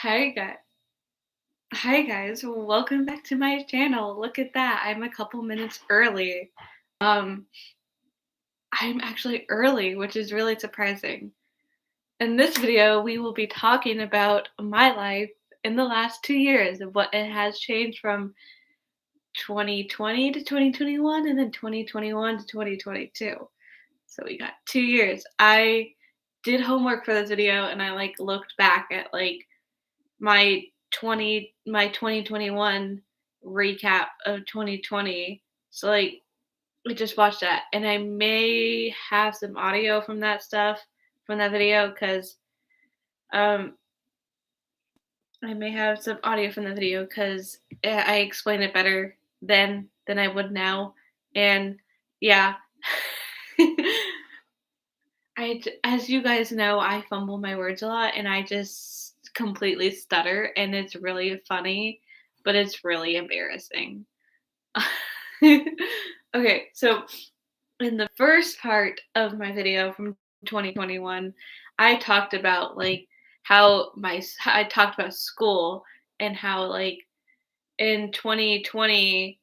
Hi guys. Hi guys. Welcome back to my channel. Look at that. I'm a couple minutes early. Um I'm actually early, which is really surprising. In this video, we will be talking about my life in the last 2 years of what it has changed from 2020 to 2021 and then 2021 to 2022. So we got 2 years. I did homework for this video and I looked back at my 2021 recap of 2020. So I just watched that and I may have some audio from that stuff from that video cuz um I may have some audio from the video cuz I explain it better then than I would now. And yeah. As you guys know, I fumble my words a lot and I just completely stutter and it's really funny, but it's really embarrassing. Okay, so in the first part of my video from 2021, I talked about I talked about school and how in 2020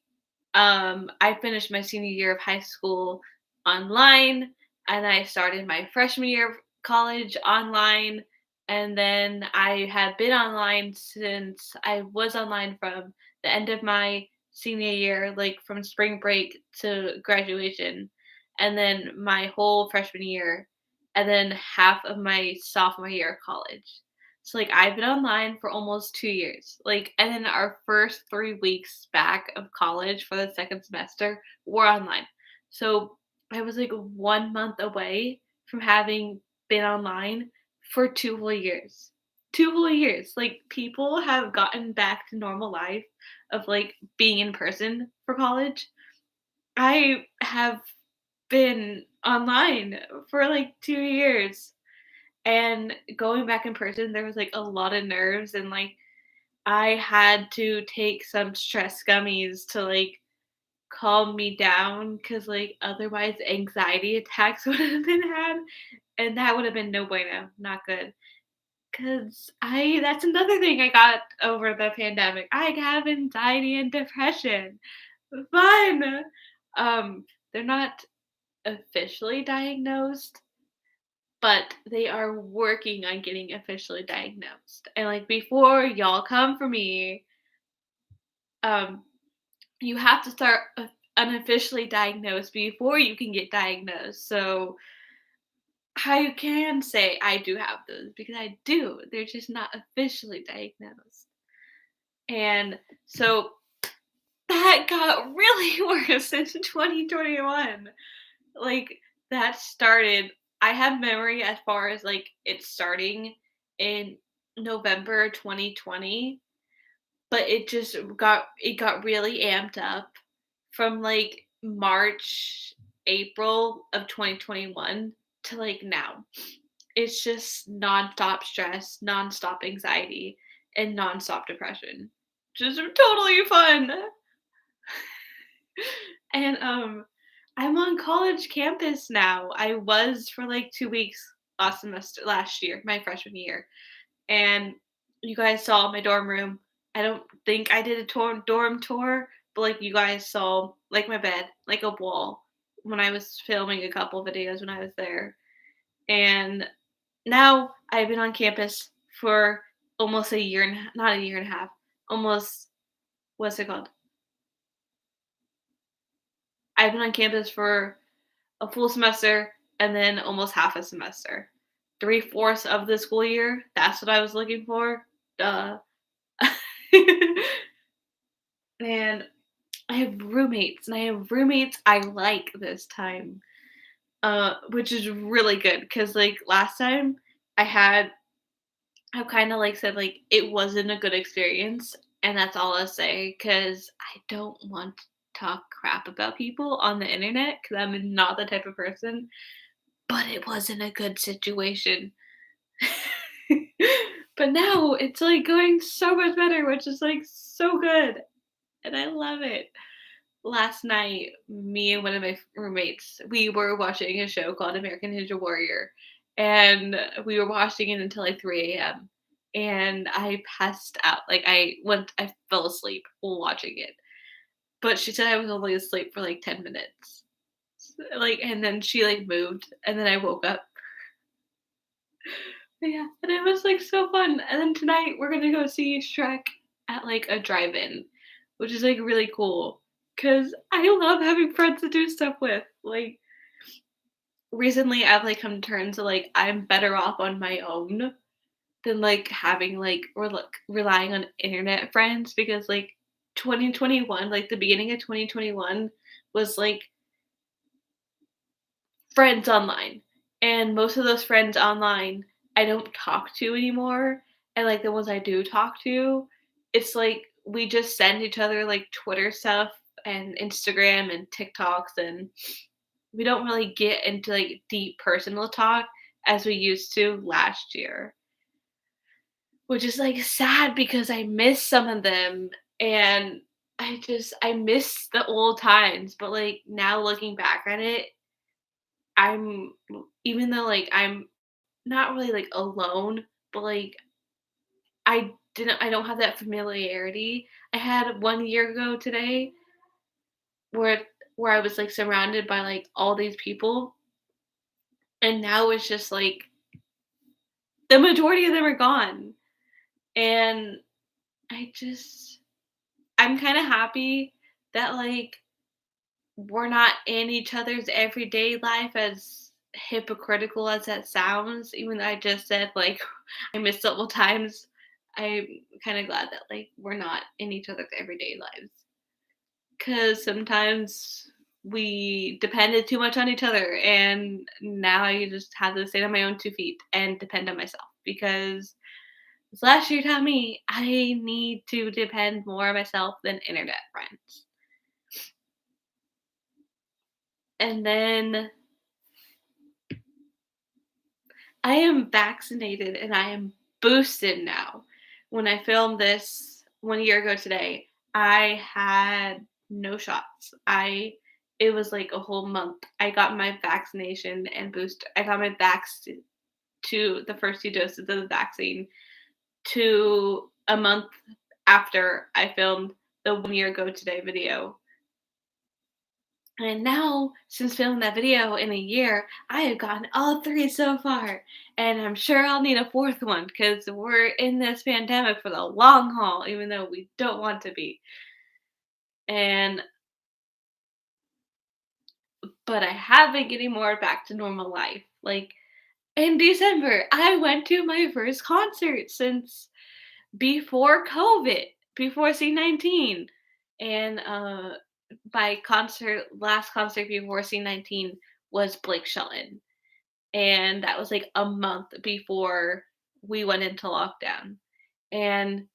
I finished my senior year of high school online, and I started my freshman year of college online, and then I had been online since I was online from the end of my senior year, like from spring break to graduation, and then my whole freshman year, and then half of my sophomore year of college. So I've been online for almost 2 years. And then our first 3 weeks back of college for the second semester were online. So I was 1 month away from having been online for 2 whole years. 2 whole years. People have gotten back to normal life of being in person for college. I have been online for 2 years. And going back in person, there was, a lot of nerves and, I had to take some stress gummies to, calm me down because otherwise anxiety attacks would have been had, and that would have been no bueno, not good. Cause I that's another thing I got over the pandemic. I have anxiety and depression. Fun! They're not officially diagnosed, but they are working on getting officially diagnosed. And before y'all come for me, um, you have to start unofficially diagnosed before you can get diagnosed. So I can say I do have those because I do. They're just not officially diagnosed. And so that got really worse in 2021. Like that started I have memory as far as it starting in November 2020, but it got really amped up from March, April of 2021 to now. It's just nonstop stress, nonstop anxiety, and nonstop depression. Just totally fun. And I'm on college campus now. I was for 2 weeks last year, my freshman year. And you guys saw my dorm room. I don't think I did a dorm tour, but you guys saw my bed, like a wall when I was filming a couple videos when I was there. And now I've been on campus for almost a year and not a year and a half, almost what's it called? I've been on campus for a full semester and then almost half a semester. 3/4 of the school year. That's what I was looking for. Duh. And I have roommates, and I have roommates I like this time, which is really good because last time I had I kind of said it wasn't a good experience, and that's all I'll say because I don't want to talk crap about people on the internet because I'm not the type of person. But it wasn't a good situation. But now it's going so much better, which is so good, and I love it. Last night, me and one of my roommates, we were watching a show called American Ninja Warrior, and we were watching it until 3 a.m. and I passed out. Like I fell asleep while watching it. But she said I was only asleep for like 10 minutes. Like, and then she like moved, and then I woke up. But yeah, and it was like so fun. And then tonight we're gonna go see Shrek at like a drive-in, which is like really cool. Cause I love having friends to do stuff with. Like recently I've like come to terms with like I'm better off on my own than like having like or like relying on internet friends because like 2021, like the beginning of 2021 was like friends online. And most of those friends online I don't talk to anymore. And like the ones I do talk to, it's like we just send each other like Twitter stuff and Instagram and TikToks, and we don't really get into like deep personal talk as we used to last year, which is like sad because I miss some of them, and I miss the old times, but like now looking back at it, I'm even though like I'm not really like alone, but like I don't have that familiarity I had 1 year ago today where I was like surrounded by like all these people, and now it's just like the majority of them are gone. And I just I'm kind of happy that like we're not in each other's everyday life, as hypocritical as that sounds. Even though I just said like I missed several times, I'm kind of glad that like we're not in each other's everyday lives because sometimes we depended too much on each other, and now I just have to stand on my own 2 feet and depend on myself because this last year taught me I need to depend more on myself than internet friends. And then I am vaccinated and I am boosted now. When I filmed this 1 year ago today, I had no shots. It was like a whole month. I got my vaccination and boost. I got my vax to the first 2 doses of the vaccine to a month after I filmed the 1 year ago today video. And now, since filming that video in a year, I have gotten all 3 so far, and I'm sure I'll need a 4th one because we're in this pandemic for the long haul, even though we don't want to be. And but I have been getting more back to normal life. Like in December, I went to my first concert since before COVID, before C-19, and my last concert before C-19 was Blake Shelton, and that was like a month before we went into lockdown. And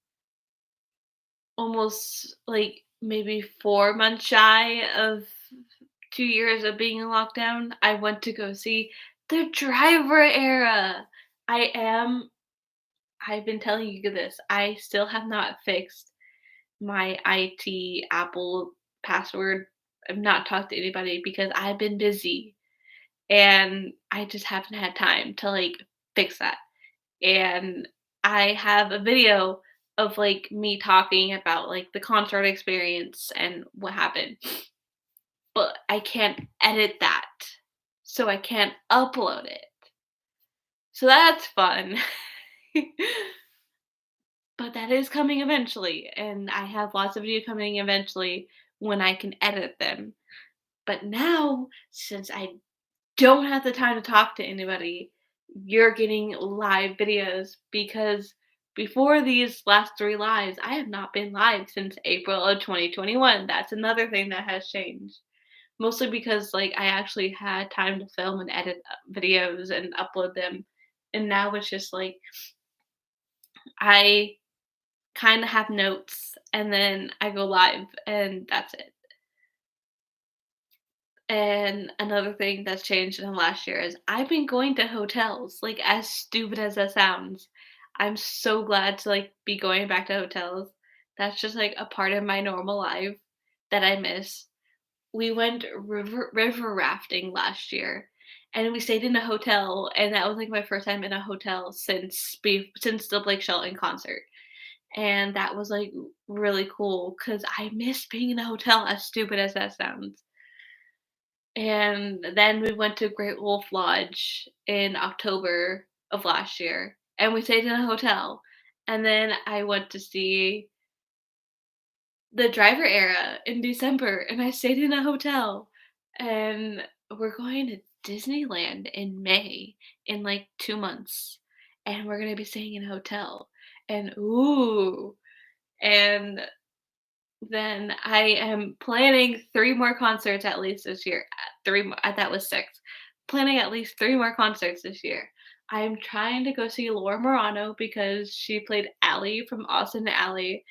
almost like maybe 4 months shy of 2 years of being in lockdown, I went to go see the Driver Era. I am I've been telling you this. I still have not fixed my IT Apple password. I've not talked to anybody because I've been busy and I just haven't had time to like fix that. And I have a video of like me talking about like the concert experience and what happened, but I can't edit that. So I can't upload it. So that's fun. But that is coming eventually, and I have lots of video coming eventually when I can edit them. But now, since I don't have the time to talk to anybody, you're getting live videos because before these last 3 lives, I have not been live since April of 2021. That's another thing that has changed. Mostly because like I actually had time to film and edit videos and upload them. And now it's just like I kind of have notes and then I go live and that's it. And another thing that's changed in the last year is I've been going to hotels, like as stupid as that sounds. I'm so glad to like be going back to hotels. That's just like a part of my normal life that I miss. We went river rafting last year, and we stayed in a hotel, and that was, like, my first time in a hotel since the Blake Shelton concert, and that was, like, really cool because I miss being in a hotel, as stupid as that sounds. And then we went to Great Wolf Lodge in October of last year, and we stayed in a hotel, and then I went to see the Driver Era in December, and I stayed in a hotel, and we're going to Disneyland in May in, like, 2 months, and we're gonna be staying in a hotel, and ooh, and then I am planning 3 more concerts at least this year. 3 mo that was 6. Planning at least 3 more concerts this year. I'm trying to go see Laura Marano because she played Ally from Austin Ally,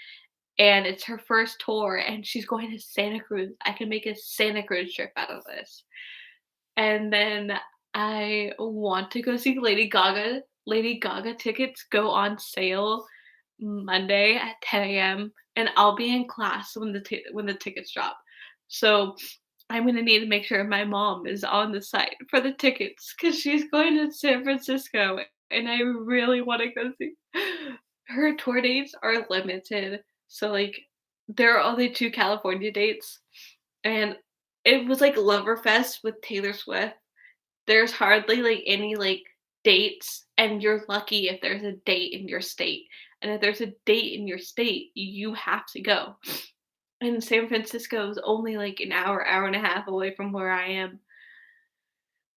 and it's her first tour, and she's going to Santa Cruz. I can make a Santa Cruz trip out of this. And then I want to go see Lady Gaga. Lady Gaga tickets go on sale Monday at 10 a.m., and I'll be in class when the tickets drop. So, I'm gonna need to make sure my mom is on the site for the tickets because she's going to San Francisco, and I really wanna go see her tour dates are limited, so, like, there are only 2 California dates, and it was like Loverfest with Taylor Swift. There's hardly, like, any, like, dates, and you're lucky if there's a date in your state, and if there's a date in your state, you have to go. And San Francisco is only, like, an hour, hour and a half away from where I am.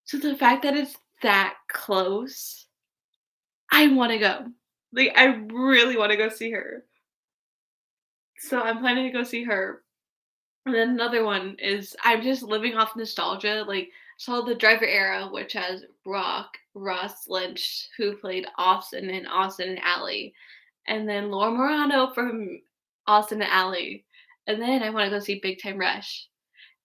So the fact that it's that close, I wanna go. Like, I really wanna go see her. So I'm planning to go see her. And then another one is I'm just living off nostalgia, like, saw The Driver Era, which has Ross Lynch, who played Austin in Austin and Ally, and then Laura Marano from Austin and Ally, and then I wanna go see Big Time Rush,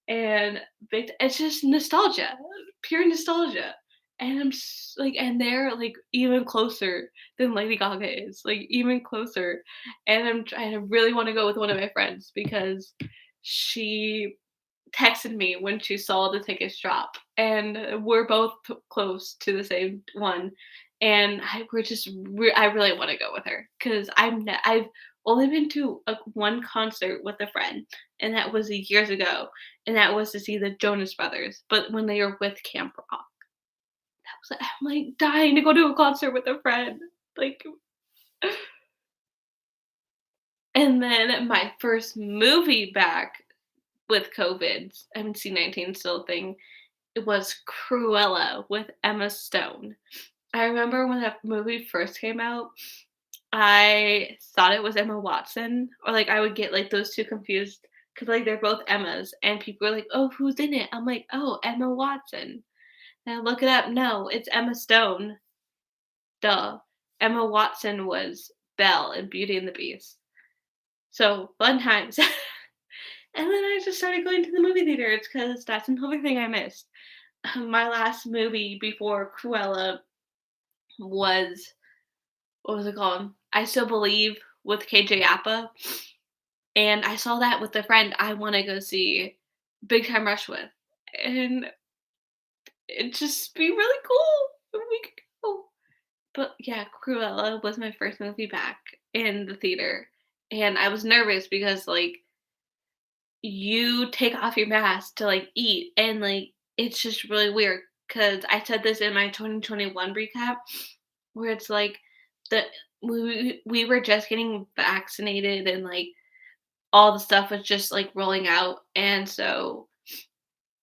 and it's just nostalgia, pure nostalgia, and and they're, like, even closer than Lady Gaga is, like, even closer, and I really wanna go with one of my friends because she texted me when she saw the tickets drop, and we're both close to the same one, and I really want to go with her because I've only been to one concert with a friend, and that was years ago, and that was to see the Jonas Brothers, but when they were with Camp Rock, I'm like dying to go to a concert with a friend, like. And then my first movie back with COVID, MC-19 still a thing, it was Cruella with Emma Stone. I remember when that movie first came out, I thought it was Emma Watson, or, like, I would get, like, those 2 confused because, like, they're both Emmas, and people were like, "Oh, who's in it?" I'm like, "Oh, Emma Watson." And I look it up, no, it's Emma Stone, duh. Emma Watson was Belle in Beauty and the Beast. So, fun times. And then I just started going to the movie theaters because that's another thing I missed. My last movie before Cruella was what was it called? I Still Believe with KJ Apa, and I saw that with a friend I wanna go see Big Time Rush with, and it'd just be really cool if we could go. But yeah, Cruella was my first movie back in the theater, and I was nervous because, like, you take off your mask to, like, eat, and, like, it's just really weird. Cause I said this in my 2021 recap, where it's like the we were just getting vaccinated and, like, all the stuff was just, like, rolling out, and so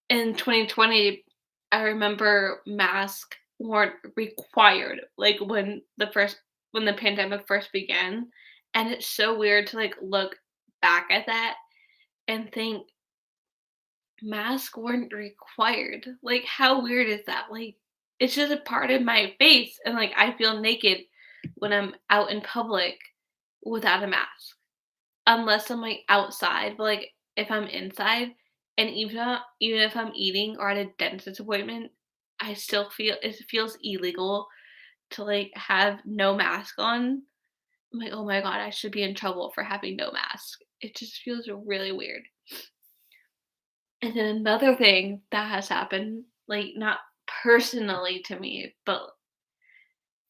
in 2020, I remember masks weren't required, like, when the pandemic first began, and it's so weird to, like, look back at that and think masks weren't required. Like, how weird is that? Like, it's just a part of my face, and, like, I feel naked when I'm out in public without a mask, unless I'm, like, outside, but, like, if I'm inside and even if I'm eating or at a dentist appointment, I still feel it feels illegal to, like, have no mask on. I'm like, "Oh my god, I should be in trouble for having no mask." It just feels really weird. And then another thing that has happened, like, not personally to me, but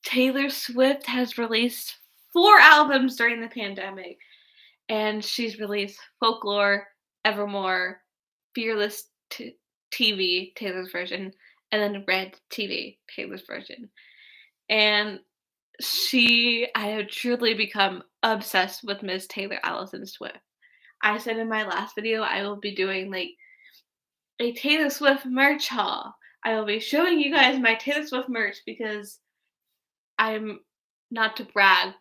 Taylor Swift has released 4 albums during the pandemic, and she's released Folklore, Evermore, Fearless TV, Taylor's version, and then Red TV, Taylor's version. And I have truly become obsessed with Miss Taylor Allison Swift. I said in my last video I will be doing like a Taylor Swift merch haul. I will be showing you guys my Taylor Swift merch because I'm not to brag.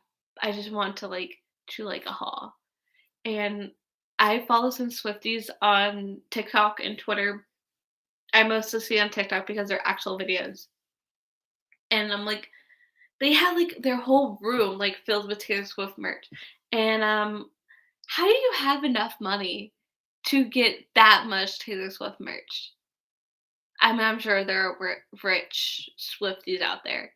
I just want to do like a haul. And I follow some Swifties on TikTok and Twitter. I mostly see on TikTok because they're actual videos. And I'm like, they have like their whole room like filled with Taylor Swift merch. And how do you have enough money to get that much Taylor Swift merch? I mean, I'm sure there are rich Swifties out there.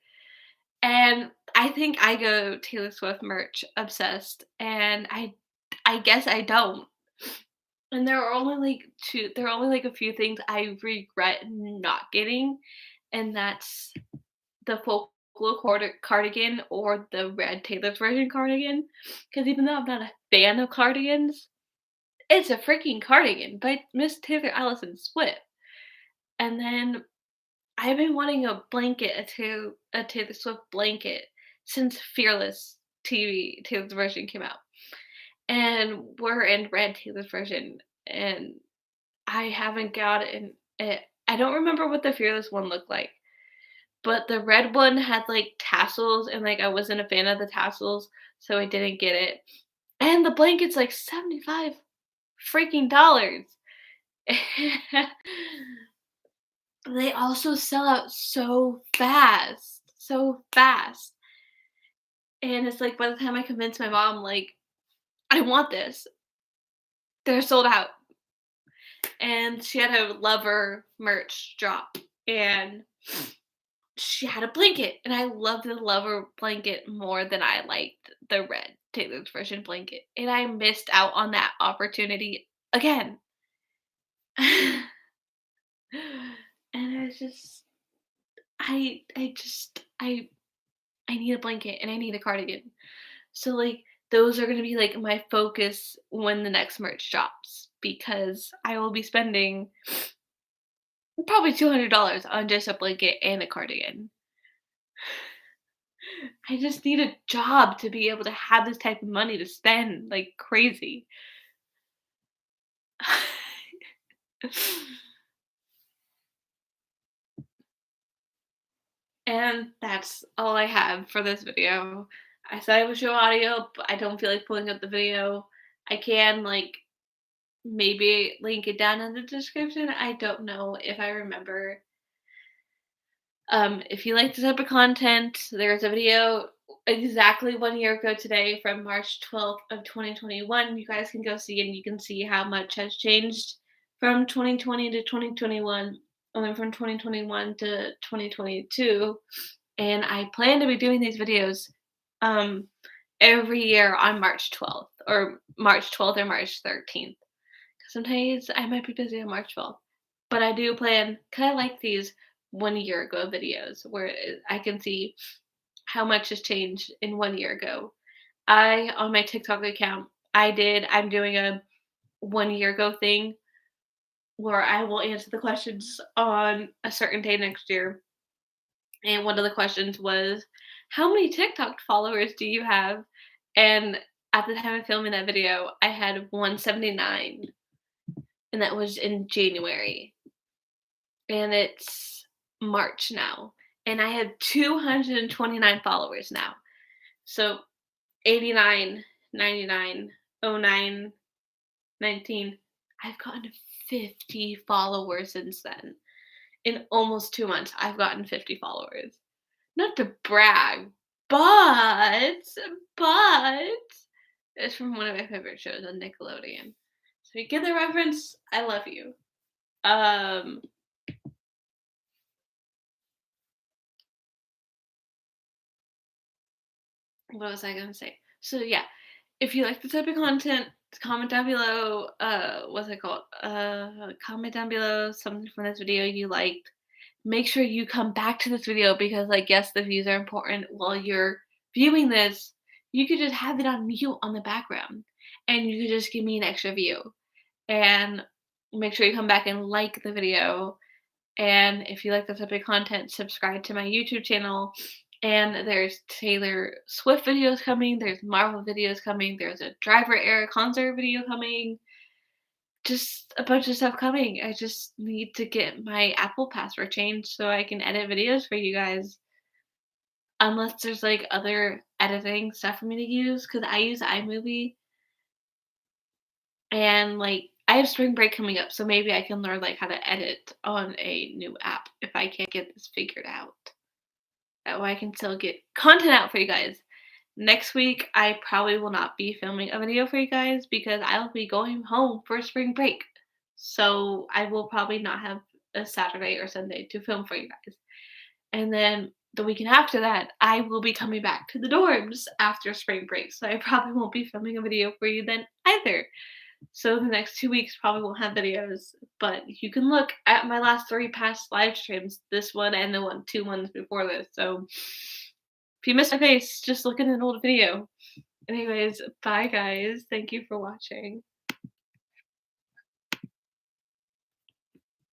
And I think I go Taylor Swift merch obsessed, and I guess I don't. And there are only like a few things I regret not getting, and that's the folklore cardigan or the red Taylor's version cardigan. Because even though I'm not a fan of cardigans, it's a freaking cardigan by Miss Taylor Allison Swift. And then I've been wanting a blanket, a Taylor Swift blanket since Fearless TV Taylor's version came out. And we're in red Taylor's version, and I haven't gotten it. I don't remember what the Fearless one looked like, but the red one had like tassels, and like I wasn't a fan of the tassels, so I didn't get it. And the blanket's like 75 freaking dollars. They also sell out so fast, so fast. And it's like by the time I convince my mom, like, I want this, they're sold out. And she had a Lover merch drop, and she had a blanket, and I loved the Lover blanket more than I liked the red Taylor's version blanket, and I missed out on that opportunity again. And I just I just I need a blanket and I need a cardigan. So, like, those are gonna be, like, my focus when the next merch drops because I will be spending probably $200 on just a blanket and a cardigan. I just need a job to be able to have this type of money to spend like crazy. And that's all I have for this video. I said I would show audio, but I don't feel like pulling up the video. I can, like, maybe link it down in the description. I don't know if I remember. If you like this type of content, there's a video exactly 1 year ago today from March 12th of 2021. You guys can go see, and you can see how much has changed from 2020 to 2021, and then from 2021 to 2022. And I plan to be doing these videos um, every year on March 12th or March 12th or March 13th. Sometimes I might be busy on March 12th, but I do plan, because I like these 1 year ago videos where I can see how much has changed in 1 year ago. On my TikTok account, I'm doing a 1 year ago thing where I will answer the questions on a certain day next year. And one of the questions was, how many TikTok followers do you have? And at the time of filming that video, I had 179, and that was in January. And it's March now, and I have 229 followers now. So 89, 99, 09, 19. I've gotten 50 followers since then. In almost 2 months, I've gotten 50 followers. Not to brag, but it's from one of my favorite shows on Nickelodeon. So you get the reference, I love you. What was I gonna say? So yeah, if you like this type of content, comment down below. What's it called? Comment down below something from this video you liked. make sure you come back to this video because, like, yes, the views are important. While you're viewing this, you could just have it on mute on the background, and you could just give me an extra view. And make sure you come back and like the video. And if you like this type of content, subscribe to my YouTube channel. And there's Taylor Swift videos coming, there's Marvel videos coming, there's a Driver Era concert video coming, just a bunch of stuff coming. I just need to get my Apple password changed so I can edit videos for you guys. Unless there's like other editing stuff for me to use, because I use iMovie and like I have spring break coming up, so maybe I can learn like how to edit on a new app if I can't get this figured out. That way I can still get content out for you guys. Next week, I probably will not be filming a video for you guys because I'll be going home for spring break. So I will probably not have a Saturday or Sunday to film for you guys. And then the weekend after that, I will be coming back to the dorms after spring break. So I probably won't be filming a video for you then either. So the next 2 weeks probably won't have videos, but you can look at my last 3 past live streams, this one and the 2 ones before this. So if you missed my face, just look at an old video. Anyways, bye guys. Thank you for watching.